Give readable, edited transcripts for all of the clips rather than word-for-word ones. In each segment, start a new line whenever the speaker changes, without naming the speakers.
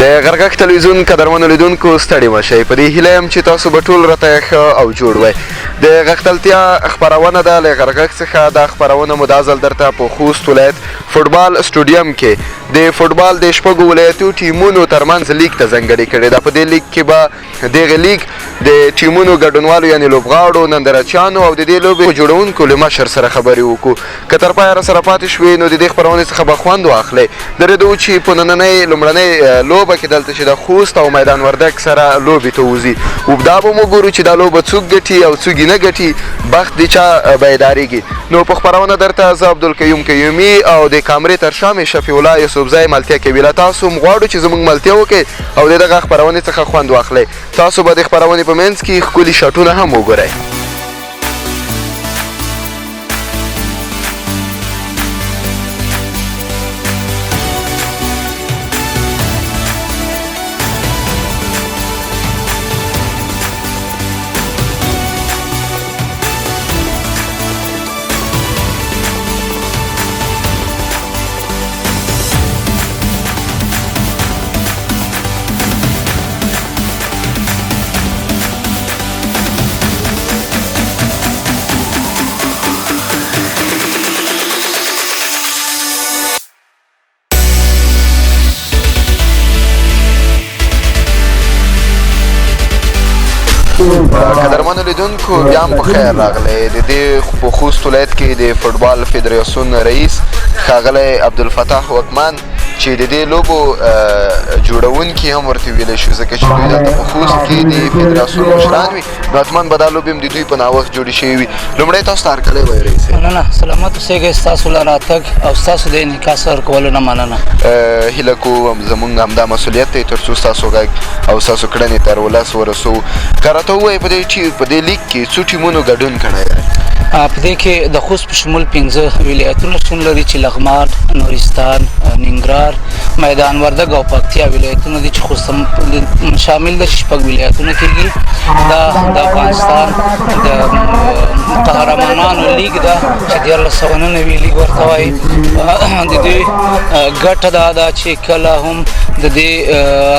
د غرغښت ټلویزیون قدرمنو لیدونکو ستړي مه شئ. په دې هیله یم چې تاسو به ټول راته ښه او جوړ وئ. د غښتلتیا خپرونه ده له غرغښت څخه. دا خپرونه مو دا ځل درته په خوست ولایت فوټبال سټوډیم کې د فوټبال د شپږو ولایتي ټیمونو ترمنځ لیګ ته ځانګړې کړې ده. په دې لیګ کې به دغه لیګ د ټیمونو ګډونوالو یعنې لوبغاړو، نندارچیانو او د دې لوبې جوړونکو له مشر سره خبرې وکړو. که تر پایه راسره پاتې شوې نو د دې خپرونې څخه به خوند واخلئ. درېدو چې په نننۍ لومړنۍ لوبه کې دلته چې د خوست او میدان وردګ سره لوبې ته وځي. دا به مو ګورو چې دا لوبه څوک ګټي او څوک یې نه ګټي، بخت د چا بیدارېږي. نو په خپرونه درته زه عبدالقیوم قیومي او د کمیرې تر شا مې شفیع الله یوسفزی ملتیا کوي. له تاسو هم غواړو چې زموږ ملتیا وکړئ او د دغه خپرونې څخه خوند واخلئ. تاسو به د خپرونې په منځ کې ښکلي شاټونه هم وګورئ. قدرمنو لیدونکو بیا هم په خیر راغلی. د دې په خوست ولایت کې د فوټبال فدراسیون رئیس ښاغلی عبدالفتاح وکمن چې د دې لوبو جوړونکي هم ورته ویلی شو، ځکه چې دوی دلته په خوست کې د فدراسیون مشران وي، نو حتما به دا لوبې هم د دوی په ناوخت جوړې شوې وي. لومړی تاسو ته هرکلی وایو رئیس.
مننه، سلامت اوسئ. ستاسو له راتګ او ستاسو د انعکاس ورکولو نه مننه.
هیله کوم زموږ همدا مسؤلیت دی تر څو ستاسو غږ او ستاسو کړنې تر ولس ورسوو. که راته ووایئ په دې لیګ کې څو ټیمونو ګډون کړی دی؟
په دې کې د خوست په شمول 15 ولایتونه شتون لري چې لغمان، نورستان، ننګرهار، میدان وردګ او پکتیا ولایتونه دي چې خوست شامل دي. 6 ولایتونه کېږي. دا د افغانستان د قهرمانانو لیګ ده چې 1499 لیګ ورته وایي. د دې ګټه دا ده چې کله هم د دې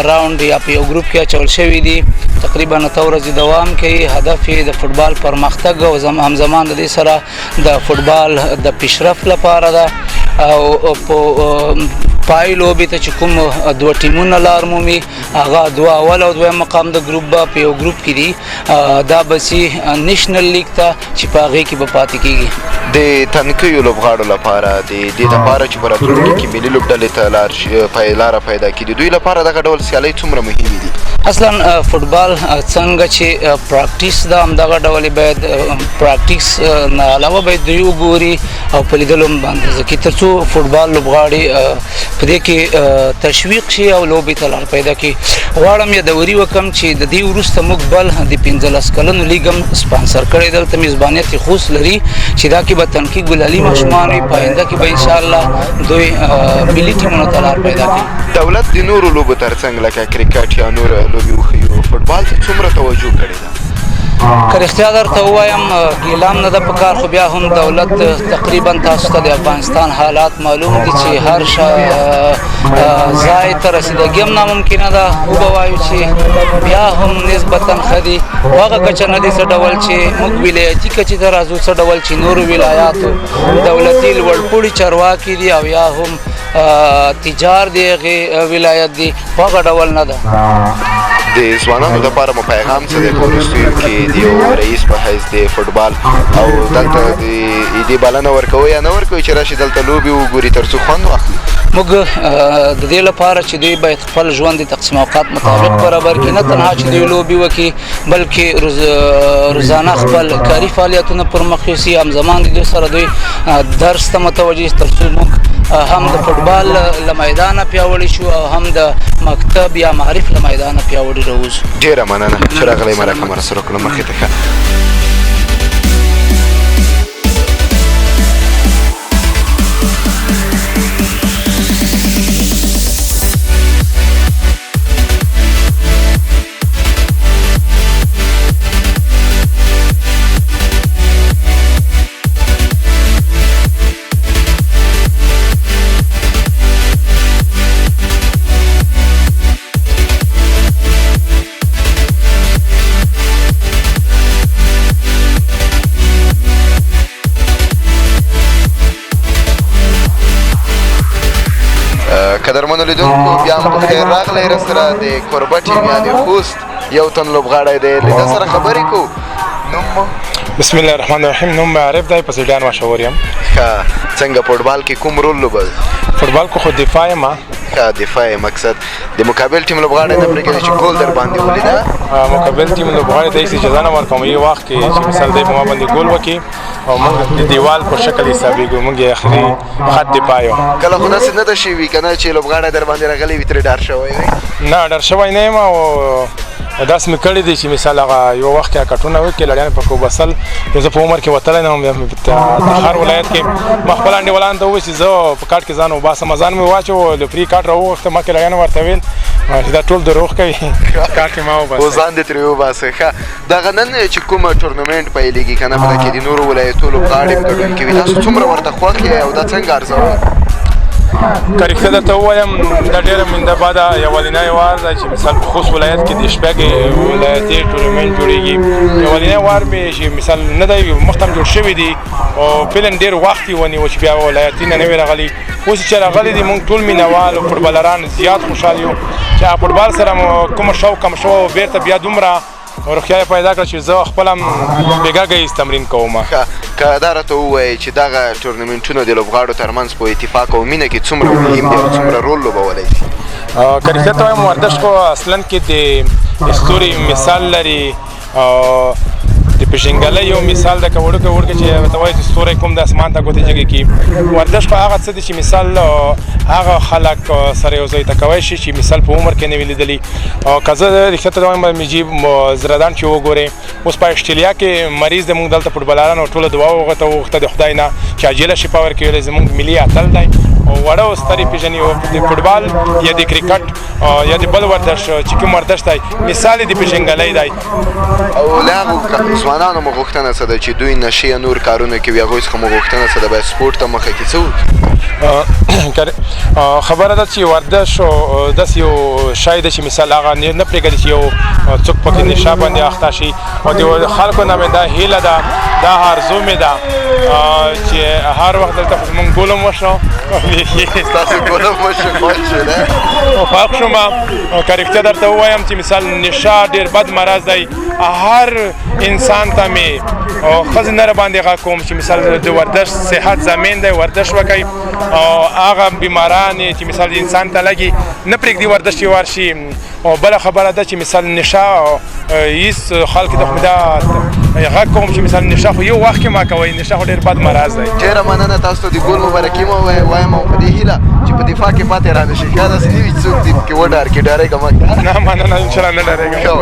راوند یا په یو ګروپ کې اچول شوي دي، تقریبا 9 ورځې دوام کوي. هدف یې د فوټبال پرمختګ او همزمان د دې سره د فوټبال د پیشرفت لپاره ده. او په پای لوبې ته چې کوم 2 ټیمونه لار مومي، هغه 2 اول او 2 مقام د ګروپ به په یو ګروپ کې دي. دا بسي نیشنل لیګ ته چې په هغې کې به پاتې کېږي.
د تنکیو لوبغاړو لپاره د دې لپاره چې په راتلونکي کې ملي لوبډلې ته لاره پیدا کړي، د دوی لپاره دغه ډول سیالۍ څومره مهمې دي؟
اصلا فوټبال څنګه چې پراکټیس ده، همدغه ډول باید پراکټیس نه علاوه باید دوی وګوري او په لیدلو باندې ځکه تر څو فوټبال لوبغاړي په دې کې تشویق شي او لوبې ته لار پیدا کړي. غواړم یادوري وکړم چې د دې وروسته موږ بل د 15 کلنو لیګ هم سپانسر کړی. دلته میزبانیت یې خوست لري چې دا کې به تنکي ګلالي ماشومان وي. په آینده کې به انشاءالله دوی ملي ټیمونو ته لار پیدا کړي.
دولت د نورو لوبو ترڅنګ لکه کرکټ یا نور لوبې وښیو، فوټبال ته څومره توجه کړې ده؟
که رښتیا درته ووایم ګیلام نه ده پکار، خو بیا هم دولت تقریبا تاسو ته د افغانستان حالات معلوم دي چې هر ځای ته رسیدګي هم ناممکنه ده. وبه وایو چې بیا هم نسبتا ښه دي. هغه کچه نه دي څه ډول چې موږ ولایتي کچې ته راځو، څه ډول چې نورو ولایاتو دولتي لوړپوړي چارواکي دي او یا هم تجار دی هغې ولایت دي، هغه ډول نه ده.
د ځوانانو لپاره مو پیغام څه دی په وروستیو کې د یو رئیس په حیث د فوټبال او دلته د دې بلنه ورکوئ یا نه ورکوئ چې راشي دلته لوبې وګوري تر څو خوند واخلي؟
موږ د دې لپاره چې دوی باید خپل ژوند د تقسیم اوقات مطابق برابر کړي، نه تنها چې دوی لوبې وکړي بلکې روزانه خپل کاري فعالیتونه پر مخ یوسي. همزمان د دوی سره دوی درس ته متوجه تر څو موږ هم د فوټبال له میدانه پیاوړي شو او هم د مکتب یا معرف له میدانه پیاوړي راوځو.
ډېره مننه چې راغلی مرکه مو راسره وکړه. مخې ته ښه. قدرمنو لیدونکو بیا هم په خیر راغلی راسره د کوربه ټیم یا د خوست یو تن لوبغاړی دی له ده سره خبرې کوو. نوم
بسم الله الرحمن الرحیم. نوم مې عارف دی، په سیډان مشهور یم.
ښه، څنګه فوټبال کې کوم رول لوبوي؟
فوټبال کو خو دفاع یم.
ښه، دفاع یې مقصد د مقابل ټیم لوبغاړی نه پرېږدي چې ګول در باندې ولیده.
مقابل ټیم لوبغاړی ته هېڅ اجازه نه ورکوم یو وخت کې چې مثال دی په ما باندې ګول وکړي او موږ د دیوال په شکل حسابېږو، موږ یې اخري خط دفاع یو.
کله خو داسې نه ده شوي که نه چې لوبغاړی در باندې راغلی وي ترې ډار شوی وي؟
نه، ډار شوی نه یم او داسې مې کړي دي چې مثال هغه یو وخت کې کټونه وکړي لړیان پکې وبسل. زه په عمر کې وتلی نه وم تخار ولایت کې. ما خپل انډیوالانو ته وویل چې زه په کاټ کې ځان وباسم، ځان مې واچو د فري کاټ راوغوښته. مخکې لړیان ورته ویل چې دا ټول دروغ کوي، کاټ کې ما وباسئ،
خو ځان دې ترې وباسئ. ښه، دغه نن چې کومه ټورنمنټ پیلېږي که نه په دې کې د نورو ولایتو لوبغاړي ګډون کوي، تاسو څومره ورته خوښ یې او دا څنګه ارزوئ؟
که رښتیا درته ووایم دا ډېره منده باده یوازینی وار دی چې مثال په خوست ولایت کې د شپږې ولایتي ټورنمنټ جوړېږي. یوازینی وار مې چې مثال نه دی مخته هم جوړ شوي دي او فعلا ډېر وخت یې ونیو چې بیا ولایتي نه وي راغلي. اوس چې راغلي دي موږ ټول مینهوال او فوټبالران زیات خوشحال یو چې فوټبال سره مو کومه شوق کم شوه او بېرته بیا دومره روغتیا یې پیدا کړه چې زه خپل هم بېګا ګیز تمرین کوم.
که دا راته ووایي چې دغه ټورنمنټونه د لوبغاړو ترمنځ په اتفاق او مینه کې څومره مهم دي او څومره رول لوبولی شي؟
که رښتیا ته وایم ورزش خو اصلا کې د ستوري مثال لري او د پیژنګلۍ یو مثال ده. که وړوکی وړوکی چې ورته وایي چې ستوری کوم د اسمان ته ګوتې جګې کړي. ورزش خو هغه څه دي چې مثال هغه خلک سره یو ځای ته کوی شي چې مثال په عمر کې نه وي لیدلي. او که زه رښتیا ته وایم مجیب زردان چې وګورې اوس په غښتلتیا کې مریض دی. موږ دلته فوټبالرانو ټوله دعا وغوښته د خدای نه چې عاجله شفا ورکړي. زموږ ملي اتل دی او وړه او سترې پېژني او د فوټبال یا د کرکټ یا د بل ورزش چې کوم ورزش دی مثال یې د پیژنګلۍ دی.
او له هغو ځوانانو مو غوښتنه څه ده چې دوی نشې یا نور کارونه کوي، هغوی څخه مو غوښتنه څه ده باید سپورټ ته مخه کې څه وکړي؟
خبره ده چې ورزش داسې یو شی ده چې مثال هغه نه پرېږدي چې یو څوک پکې نشه باندې اخته شي. او د خلکو نه مې دا هیله ده، دا آرزو مې ده چې هر وخت دلته خو زموږ ګول هم وشو،
ستاسو ګول هم وشو، خوښ شو نه؟
خوښ شوم. که رښتیا درته ووایم چې مثال نشه ډېر بد مرض دی. هر انسان ته مې ښځې نره باندې غږ کوم چې مثال د ورزش صحت زمین دی، ورزش وکړئ. او هغه بیماران چې مثال انسان ته لګي نه پرېږدي ورزش یې ورشي. او بله خبره ده چې مثال نشه هېڅ خلکو ته خو دا غږ کوم چې مثال نشه خو یو وخت کې ما کوئ، نشه خو ډېر بد مرض دی.
ډېره مننه، تاسو ته د ګول مبارکي مو وایم او په دې هیله چې په دفاع کې پاتې را نه شئ. ښه داسې نه وي چې څوک دې پکې وډار کړي، ډارېږه مه.
نه مننه، انشاءالله نه ډارېږم.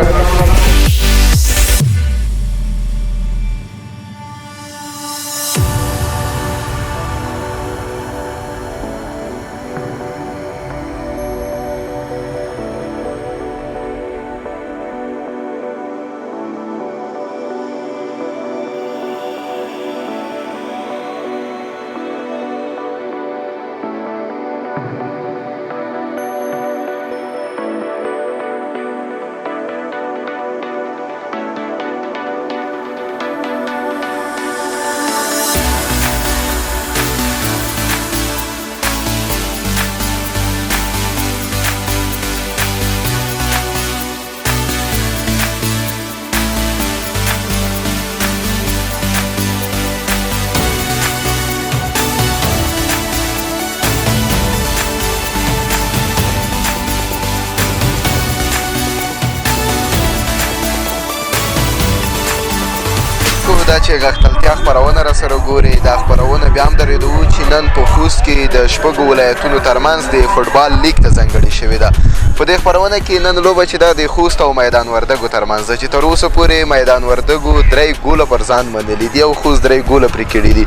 دا چې غښتلتیا خپرونه را سره ګوري، دا خپرونه بیا هم درېدو چې نن په خوست کې د شپږو ولایتونو ترمنځ د فوټبال لیګ ته ځانګړې شوې ده. په دې خپرونه کې نن لوبه چې ده د خوست او میدان وردګو ترمنځ ده چې تر اوسه پورې میدان وردګو 3 ګوله پر ځان منلي دي او خوست 3 ګوله پرې کړي دي.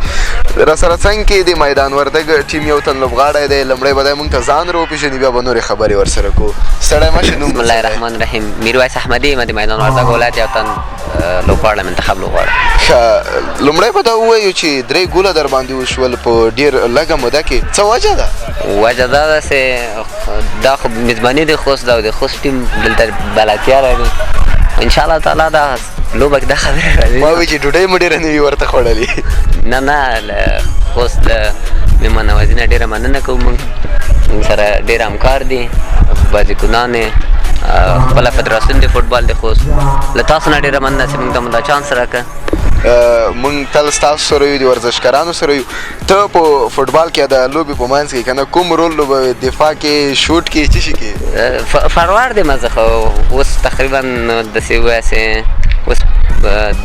را سره څنګ کې د میدان وردګ ټیم یو تن لوبغاړی دی. لومړی به دی موږ ته ځان راوپېژني، بیا به نورې خبرې ورسره کوو. سړی مشې نوم؟
بسم الله الرحمن الرحیم. میرویس احمدي، ما د میدان وردګ ولایت یو تن لوبغاړی، منتخب لوبغاړی.
لومړی به دا ووایو چې 3 ګوله در باندې وشول په ډېر لږه موده کې، څه وجه ده؟
وجه دا ده چې دا خو میزباني د خوست ده او د خوست ټیم دلته بلدتیا لري. انشاءالله تعالی دا لوبه کې دا خبره راځي.
ما وایي چې ډوډۍ مو ډېره نه وي ورته خوړلې.
نه له خوست له مېلمه نوازي نه ډېره مننه کوو موږ موږ سره ډېر همکار دي بازیکنان یې خپله فدراسیون د فوټبال د خوست له تاسو نه ډېره مننه چې موږ ته مو دا چانس راکړه.
مونږ تل ستاسو سره یو د ورزشکارانو سره یو. ته په فوټبال کې د لوبې په منځ کې که نه کوم رول لوبوې؟ دفاع کې، شوټ کې، څه شي کې؟
فروارډ یم زه، خو اوس تقریبا داسې ووایاسې اوس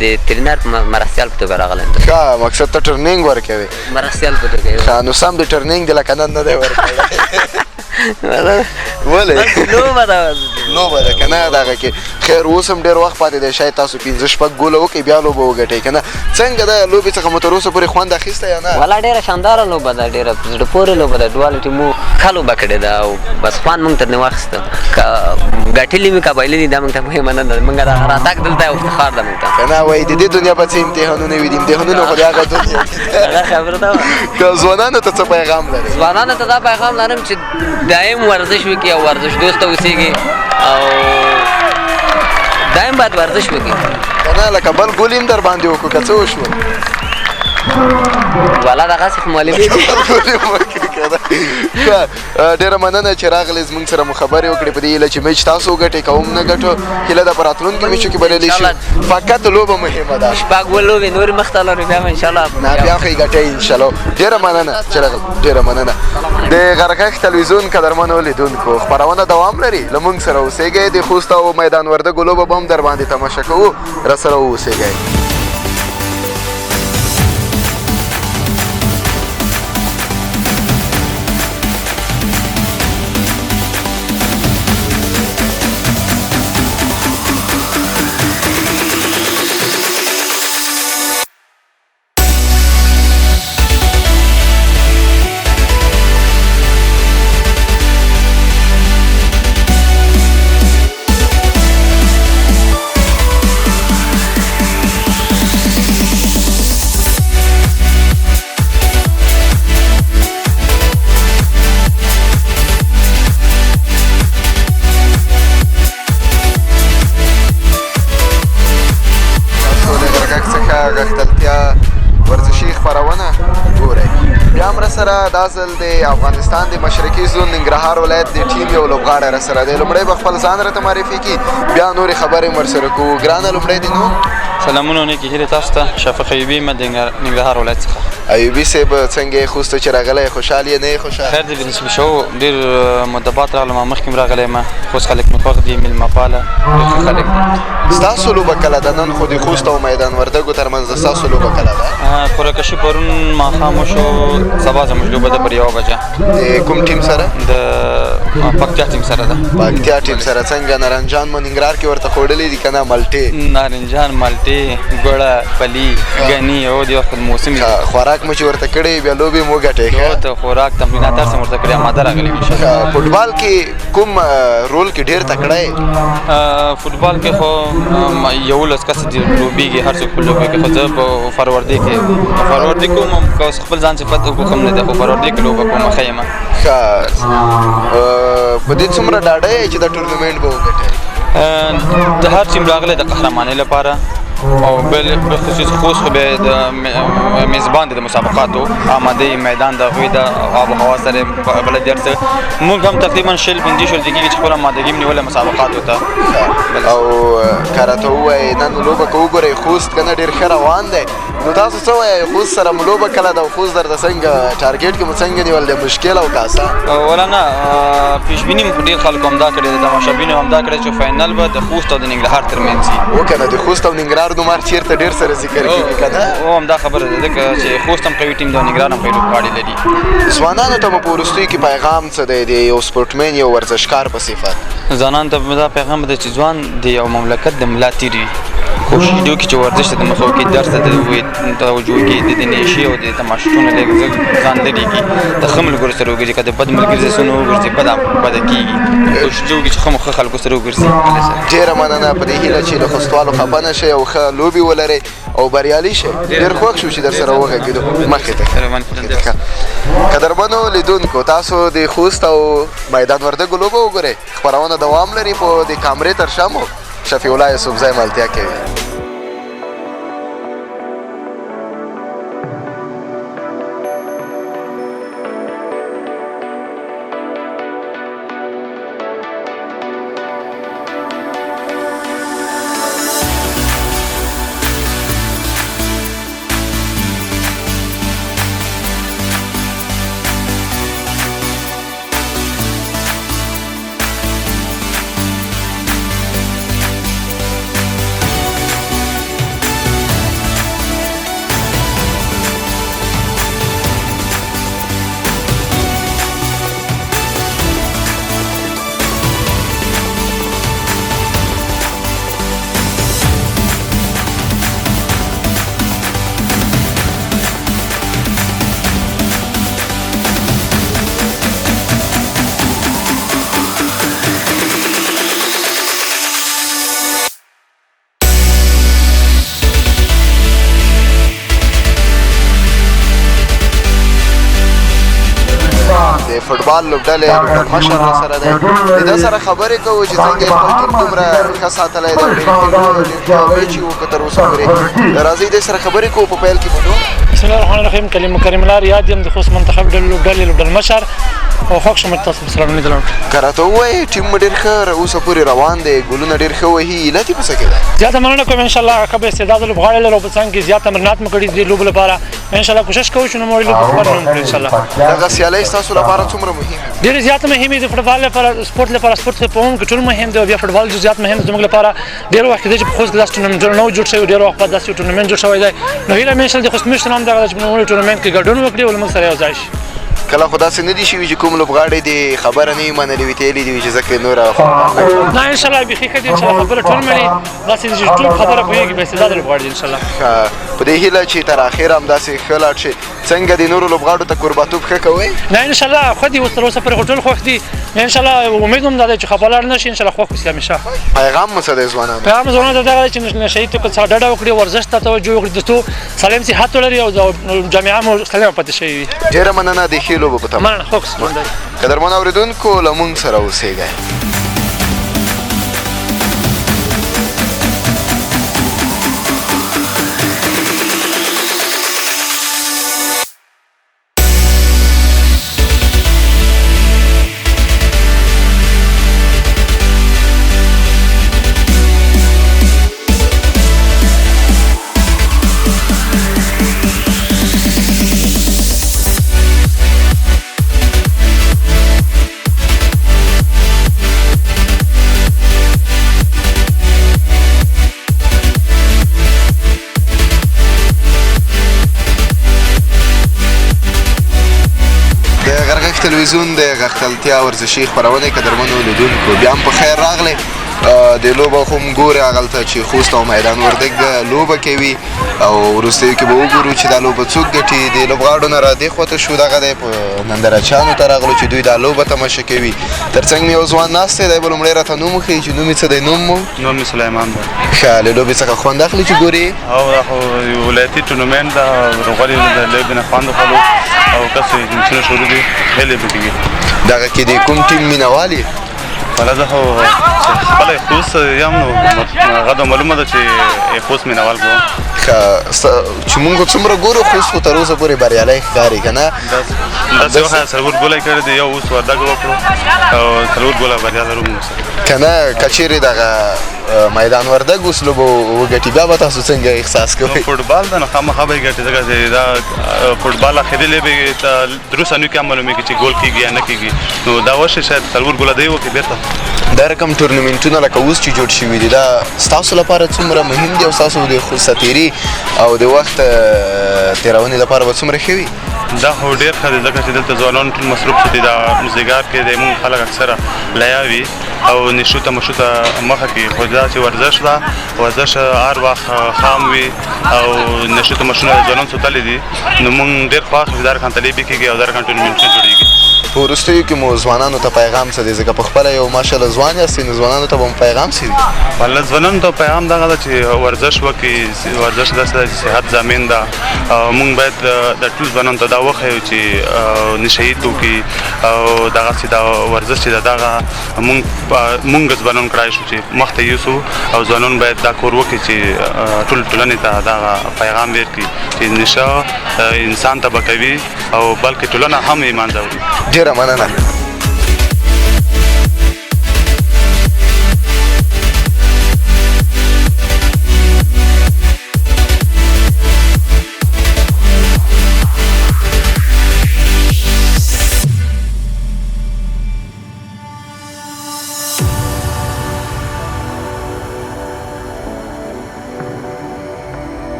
د ټرینر په مرستیال په توګه راغلی یم.
ښه، مقصد ته ټرنینګ ورکوې؟
مرستیال په توګه.
ښه، نو سم د ټرنینګ د لکه نن نه دی ورکوی. ولې؟
لوبه ده
که نه دغه کې. خیر اوس هم ډېر وخت پاتې دی، شاید تاسو 5-6 ګوله وکړئ بیا لوبه وګټئ که نه. څنګه ده لوبې څخه مو تر اوسه پورې خوند اخیستی یا نه؟
والا ډېره شانداره لوبه ده، ډېره په زړه پورې لوبه ده. دواړو ټیمو ښه لوبه کړې ده او بس خوند موږ ترې واخیسته. که ګټلي مې که بایللي دا موږ ته مهمه نه ده. موږ د راتګ دلته یو افتخار ده موږ ته.
که نه وایي د دې دنیا به څه امتحانونه وي، د امتحانونو خو د هغه دنیا
هغه خبره ده.
که ځوانانو ته څه پیغام لرئ؟
ځوانانو ته دا پیغام لرم چې دایم ورزش وکړي او ورزش دوسته اوسېږي او دایم باید ورزش وکړي.
که نه لکه بل ګول هم در باندې وکړو که څه وشول؟
والا دغسې خو معلومې دي.
ډېره مننه چې راغلې زموږ سره مو خبرې وکړې په دې هیله چې میچ تاسو وګټئ، که هم نه ګټو هیله ده په راتلونکي میچو کې بریالي شي. فقط لوبه مهمه ده.
شپږ اووه لوبې نورې مخته لرو بیا به انشاءالله
نه بیا خو یې ګټئ انشاءالله. ډېره مننه چې راغلې، ډېره مننه. د غرغښت ټلویزیون قدرمنو لیدونکو، خپرونه دوام لري. له موږ سره اوسېږئ. د خوست او میدان وردګو لوبه به هم در باندې تماشه کوو. راسره واوسېږئ. غښتلتیا ورزشي خپرونه ګورئ. بیا هم راسره دا ځل د افغانستان د مشرقي زون ننګرهار ولایت د ټیم یو لوبغاړی راسره دی. لومړی به خپل ځان راته معرفي کړي، بیا نورې خبرې هم ورسره کوو. ګرانه لومړی د نوم؟
سلامونه نیکې هیلې تاسو ته. شفیع قیوم یم د ننګرهار ولایت څخه.
ایوبي صاحب څنګه یې؟ خوست چې راغلی خوشحال یې نه یې خوشحال؟
خیر دی بنسبت شو، ډېر مده بعد راغلم، مخکې م راغلی یم. خوست خلک مې خوښ دي، میلمه پاله ښه خلک دي.
ستاسو لوبه کله ده؟ نن خو د خوست او میدان وردګو ترمنځ د ستاسو لوبه کله ده؟
قرعه‌کشي پرون ماښام وشو، سبا زموږ لوبه ده پر 1 بجه.
د کوم ټیم سره؟
د پکتیا ټیم سره ده.
پکتیا ټیم سره. څنګه نارنجان مو ننګرهار کې ورته خوړلي دي که نه؟ مالټې
نارنجان، مالټې، ګوړه، پلي، ګني او د وخت موسم
خوراک مو چې ورته کړی بیا لوبې مو وګټئ.
ته خوراک تمرینات هر څه ورته کړی، اماده راغلی انشاءالله.
فوټبال کې کوم رول کې ډېر تکړه یې؟
فوټبال کې خو 11 کس دي لوبېږي، هر څوک په لوبې کې. خو زه په فروردي کې کوم، که خپل ځان صفت وکړم نه ده، خو فروردي کې لوبه کوم ښه یم.
ښه، په دې څومره ډاډه یې چې دا ټورنمنټ به وګټئ؟
د هر ټیم راغلی د قهرمانۍ لپاره او بالخصوص خوست خو بیا د میزبان دی د مسابقاتو، آمادهی میدان د هغوی د آب و هوا سره بلد هر څه. موږ هم تقریبا 50 دقیقې چې خپله آمادګي مو نیولې مسابقاتو ته.
او که راته ووایې نن لوبه که وګورئ خوست که نه ډېر ښه روان دی، نو تاسو څه وایئ خوست سره مو لوبه کله ده او خوست درته څنګه ټارګېټ کې مو څنګه نیول دی، مشکل او که اسان؟
ولا نه، پیشبیني مو ډېر خلکو همدا کړې ده، تماشبینو همدا کړې چې فاینل به د خوست او د ننګرهار ترمنځ وي.
و که نه د خوست او ننګرهار نومار چېرته ډېر سره ذکر کېږي که نه؟
او همدا خبره ده ځکه چې خوست هم قوي ټیم دی او ننګرهار هم قوي لوبغاړي لري.
ځوانانو ته مو په وروستیو کې پیغام څه دی د یو سپورټمین یو ورزشکار په صفت؟
ځوانانو ته دا پیغام ده چې ځوان د یو مملکت د ملا تیر وي، کوشش دې وکړي چې ورزش ته د مخه وکړي، درس ته توجه وکړي، د نشې او د تماشچونو لږ ځان لرې کړي، د ښه ملګرو سره وګرځي، که د بد ملګري سره وګرځي بده کېږي. کوشش دې وکړي چې ښه خلکو سره وګرځي.
ډېره مننه په دې هیله چې له خوستوالو خفه نه شئ او ښه لوبې ولرئ او بریالي شئ. ډېر خوښ شو چې در سره وغږېدو. مخې ته قدرمنو لیدونکو، تاسو د خوست او میدان وردګو لوبه وګورئ. خپرونه دوام لري په د کامرې تر شا مو شفیع الله یوسفزی ملتیا کوي. فوټبال لوبډلې لوبډلمشر راسره دی د ده سره خبرې کوو چې څنګه یې خپل ټیم دومره ښه ساتلی دی ډېر ښه میچ یې وکړ تر اوسه پورې راځئ دې سره خبرې کوو په پیل کې به
بسم الله الرحمن الرحیم کریم الله ریاض یم د خوست منتخب لوبډلې لوبډلمشر او خوښ شوم تاسو سره ولیدل
که راته ووایې ټیم مو ډېر ښه اوسه پورې روان دی ګولونه ډېر ښه وهي علت یې په څه کې دی
زیاته مننه کوم انشاءالله ښه به استعداد لوبغاړی لرو په څنګ کې زیات تمرینات مو کړي دي لوبو لپاره انشاءالله کوشش کوو چې نوموړي لوبې خپل نوم کړو انشاءالله
دغه سیالۍ ستاسو لپاره څومره مهم
ډېرې زیاته مهمې دي فوټبال لپاره سپورټ لپاره سپورټ په عموم کې ټول مهم دی او بیا فوټبال زیات مهم زموږ لپاره ډېر وخت کېدای چې په خوست داسې ټورنمنټ نو جوړ شوی ډېر وخت بعد داسې ټورنمنټ جوړ شوی دی نو هیله مې انشاءالله د خوست میشتو هم دغه ده چې په نوموړي ټورنمنټ کې ګډون وکړي او له موږ سره یو ځای شي
کله خو داسې نه دي شوي چې کوم لوبغاړی دې خبره نه وي منلې وي تېلې دي وي چې ځکه نوره
نه انشاءالله بیخي ښه دي انشاءالله خبره ټول مني داسې دي چې ټول خبره پوهېږي با استعداده لوبغاړي دي انشاءالله
په دې هیله چې تر اخره همداسې ښه لاړ شي څنګه د نورو لوبغاړو ته کورباتوب ښه کوئ
نه انشاءالله ښه دي اوس تر اوسه پورې خو ټول خوښ دي انشاءالله امید هم دا دی چې خفه لاړ نه شي انشاءالله خوښ اوسي همیشه
پیغام مو څه دی ځوانانو
پیغام ځوانانو ته دغه دی چې نشه یي توکو څخه ډډه وکړي ورزش ته توجه وکړي تر څو سالم صحت ولري او جامعه مو سالمه پاتې شوې وي
ډېره مننه د ښې لوبو په تمه
مننه خوښ
قدرمن اورېدونکو له موږ سره اوسېږئ ټلویزیون د غښتلتیا ورزشي خپرونې قدرمنو لیدونکو بیا هم په خیر راغلی د لوبه خو هم ګورې هغلته چې خوست او میدان وردګ لوبه کوي او وروستیو کې به وګورو چې دا لوبه څوک ګټي د لوبغاړو نه را دې خواته شو دغه دی په نندارچیانو ته راغلو چې دوی دا لوبه تماشه کوي تر څنګ مې یو ځوان ناست دی دی به لومړی راته نوم وښیي چې نوم یې څه دی نوم مو
نوم مې سلیمان دی
ښه له لوبې څخه خوند اخلي چې ګورې
او دا خو ولایتي ټورنمنټ ده غواړي د لوبې نه خوند واخلو او کس میچونه شروع دي هیلې به کېږي
دغه کې د کوم ټیم مینهوال یې
ولا زه خو خپله خوست یم نو هغه د معلومه ده چې خوست مینهوال کوم
چې مونږ څومره ګورو خوست خو تر اوسه پورې بریالی ښکاري که نه
داسې وخت څلور ګوله یې کړی دی یو اوس وردګ وکړو او څلور ګوله بریا لرو موږ سره
که نه که چیرې دغه میدان وردګ اوس لوبه وګټي بیا به تاسو څنګه احساس کوئ
فوټبال ده نو خامخا به یې ګټي ځکه چې دا فوټبال اخري لوبې ته در اوسه نوي کې هم معلومېږي چې ګول کېږي یا نه کېږي نو دا وشي شاید څلور ګوله دی وکړي بېرته
دا رقم ټورنمنټونه لکه اوس چې جوړ شوي دي دا ستاسو لپاره څومره مهم دي او ستاسو د سرتېري او د وخت تېرونې لپاره به څومره ښه وي
دا خو ډېر ښه دی ځکه چې دلته ځوانان ټول مصروف دي دا موزیګار کې دی مونږ خلک اکثره لیا وي او نشو ته مشو ته مخه کې خو دا چې ورزش ده ورزش هر وخت خام وي او نشو ته مشونه ځوانان سوتلی دي نو مونږ ډېر خوښ یو دا رقم تلې کېږي او دا رقم ټورنمنټونه جوړېږي
په وروستیو کې مو ځوانانو ته پیغام څه دی ځکه پخپله یو ماشاءالله ځوان یاستئ نو ځوانانو ته به مو پیغام څه وي
والله ځوانانو ته پیغام دغه ده چې ورزش وکړي ورزش داسې ده چې صحت ضامن ده او مونږ باید د ټول ځوانانو ته دا وښیو چې نشه یي توکي او دغسې دا ورزش چې ده دغه مونږ ځوانان کړای شو چې مخته یوسو او ځوانان باید دا کور وکړي چې ټول ټولنې ته دغه پیغام ورکړي چې نشه انسان تباه کوي او بلکې ټولنه هم ایمان ځوړي
ډېره مننه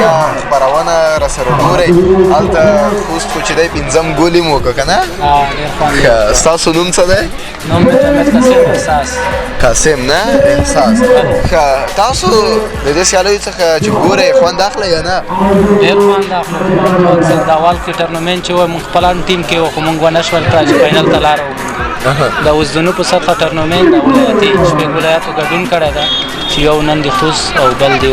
غښتلتیا خپرونه راسره ګورئ هلته خوست خو چې دی 5م ګول یې مو وکړه که نه ښه ستاسو نوم څه دی
نوم مې محمد قاسم احساس
قاسم نه احساس ښه تاسو د دې سیالیو څخه چې ګورئ خوند اخلئ یا نه
ډېر خوند اخلو اکثر د اول کې ټورنمنټ چې وای موږ خپلان ټیم کې وو خو موږ ونه شول کړه چې فاینل ته لاره ومومو د اوسدنو په سطحه ټورنمنټ د ولایتي شپږ ولایاتو ګډون کړی ده چې یو نن د خوست او بل د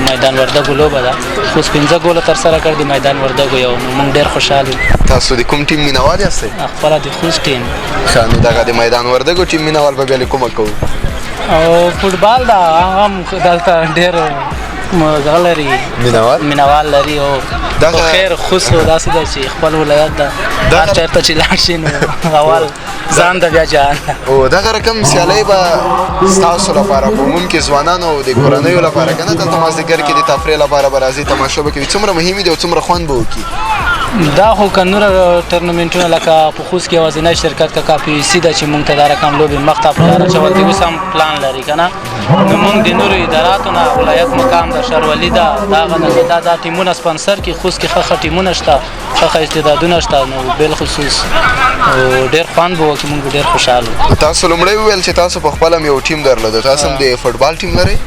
میدان وردګو لوبه ده خوست 5 ګوله ترسره کړ د میدان وردګو یو نو موږ ډېر خوشحال یو
تاسو د کوم ټیم مینوال یاستئ
خپله د خوست ټیم
ښه نو دغه د میدان وردګو ټیم مینوال به بیا له کومه کوو
او فوټبال دا هم دلته ډېر دغه لري مینوال لري او خو خیر خوست خو داسې ده چې خپل ولایت ده هر چېرته چې لاړ شي نو اول ځان ته بیا جهان ده
او دغه رقم سیالۍ به ستاسو لپاره په عموم کې ځوانانو او د کورنیو لپاره که نه دلته مازدیګر کې د تفریح لپاره به راځي تماشا به کوي څومره مهمې دي او څومره خوند به وکړي
دا خو که نوره ټورنمنټونه لکه په خوست کې یوازینی شرکت که KPC ده چې مونږ ته دا رقم لوبې مخته په لاره اچول دي اوس هم پلان لري که نه نو مونږ د نورو اداراتو نه ولایت مقام ده شاروالي ده دغه نه دا ټیمونه سپانسر کړي خوست کې ښه ټیمونه شته ښه استعدادونه شته نو بالخصوص ډېر خوند به وکړي مونږ به ډېر خوشحاله وو
تاسو لومړی وویل چې تاسو په خپله هم یو ټیم درلوده تاسو هم د فوټبال ټیم لرئ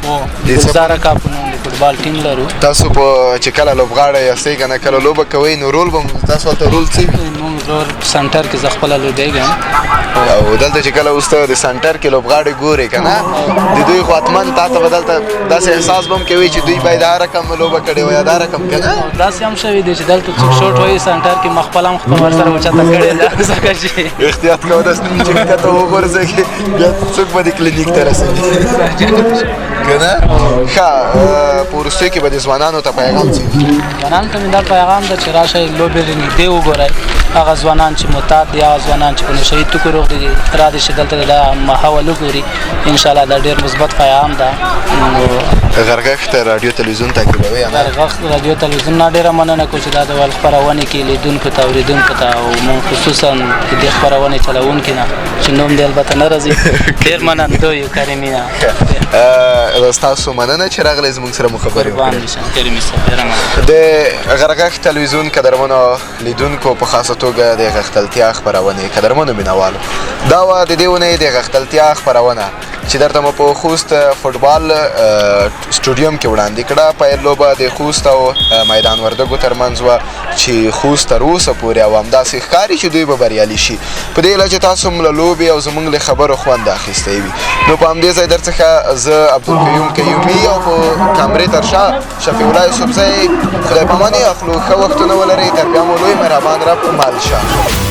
ګلزاره کاپ په نوم د فوټبال ټیم لرو
تاسو په چې کله لوبغاړی یاستئ که نه کله لوبه کوئ نو رول به تاسو هلته رول څه وي
مونږ رول سنټر کې زه خپله لوبېږم
او دلته چې کله اوس ته د سنټر کې لوبغاړي ګورې که نه د دوی خو حتما تا ته به دلته داسې احساس به هم کوي چې دوی باید دا رقم لوبه کړې وي یا دا رقم که نه
داسې هم شوي دی چې دلته څوک شوټ وایي سنټر کې ما خپله هم ورسره اوچته کړې ده ځکه چې
احتیاط کوه داسې نه چې ښکته وغورځېږي بیا څوک به دې کلینیک ته رسوي که نه ښه په وروستیو کې به د ځوانانو ته پیغام څه وي
ځوانانو ته مې دا پیغام ده چې راشئ لوبې له نږدې وګورئ هغه ځوانان چې معتاد دي هغه ځوانان چې په نشهیي توکو روغ دي رادې چې دلته دا ماحول وګوري انشاءالله دا ډېر مثبت پیغام ده
غرغښت راډیو تلویزیون تعقیبوي
غرغښت راډیو تلویزیون نه ډېره مننه کوم چې دا د خپرونې کې لیدونکو ته اورېدونکو ته او خصوصا د دې خپرونې چلوونکي نه چې نوم دې البته نه راځي ډېر منندوی یو کریمي نه
ستاسو مننه چې راغلی زموږ سره مو خبرې
قربان شم کریمي صاحب ډېره مننه
د غرغښت تلویزیون قدرمنو لیدونکو په خاصه توګه د غښتلتیا خپرونې قدرمنو مینوالو دا وه د دې اونۍ د غښتلتیا خپرونه چې درته مو په خوست فوټبال سټوډیوم کې وړاندې کړه پیل لوبه د خوست او میدان وردګو ترمنځ وه چې خوست تر اوسه پورې او همداسې ښکاري چې دوی به بریالي شي په دې هیله چې تاسو هم له لوبې او زموږ له خبرو خوند اخیستی وي نو په همدې ځای در څخه زه عبدالقیوم قیومي او په کامرې تر شا شفیع الله یوسفزی خدای پاماني اخلو ښه وختونه ولرئ تر بیا مو لوی مهربان رب مال شه